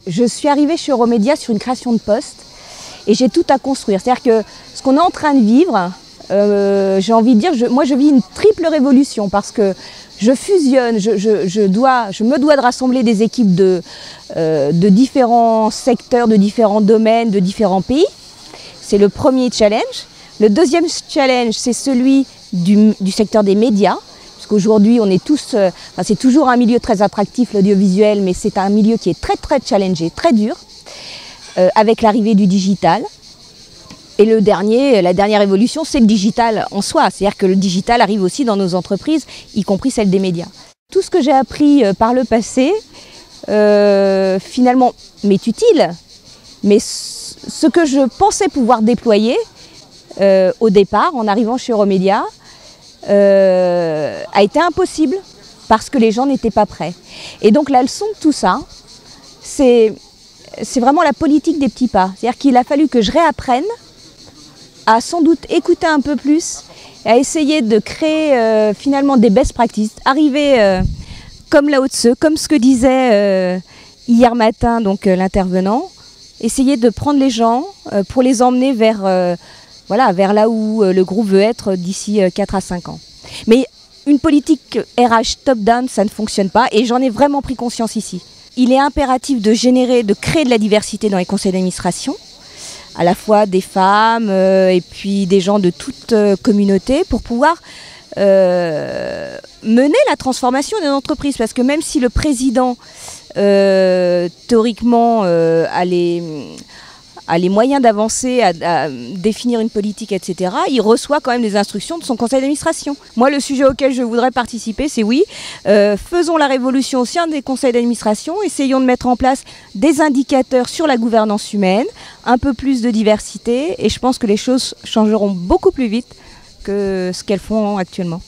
Je suis arrivée chez Euromédia sur une création de poste et j'ai tout à construire. C'est-à-dire que ce qu'on est en train de vivre, j'ai envie de dire, moi je vis une triple révolution parce que je fusionne, je me dois de rassembler des équipes de différents secteurs, de différents domaines, de différents pays. C'est le premier challenge. Le deuxième challenge, c'est celui du secteur des médias. Qu'aujourd'hui, on est tous, c'est toujours un milieu très attractif, l'audiovisuel, mais c'est un milieu qui est très challengé, très dur, avec l'arrivée du digital. Et la dernière évolution, c'est le digital en soi. C'est-à-dire que le digital arrive aussi dans nos entreprises, y compris celles des médias. Tout ce que j'ai appris par le passé, finalement, m'est utile. Mais ce que je pensais pouvoir déployer au départ, en arrivant chez Euromédia, a été impossible parce que les gens n'étaient pas prêts. Et donc la leçon de tout ça, c'est vraiment la politique des petits pas. C'est-à-dire qu'il a fallu que je réapprenne à sans doute écouter un peu plus, et à essayer de créer finalement des best practices, arriver comme Lao Tse, comme ce que disait hier matin donc l'intervenant, essayer de prendre les gens pour les emmener vers là où le groupe veut être d'ici 4 à 5 ans. Mais une politique RH top-down, ça ne fonctionne pas et j'en ai vraiment pris conscience ici. Il est impératif de créer de la diversité dans les conseils d'administration, à la fois des femmes et puis des gens de toute communauté pour pouvoir mener la transformation d'une entreprise. Parce que même si le président, théoriquement, a les moyens d'avancer, à définir une politique, etc., il reçoit quand même des instructions de son conseil d'administration. Moi, le sujet auquel je voudrais participer, c'est oui, faisons la révolution au sein des conseils d'administration, essayons de mettre en place des indicateurs sur la gouvernance humaine, un peu plus de diversité, et je pense que les choses changeront beaucoup plus vite que ce qu'elles font actuellement.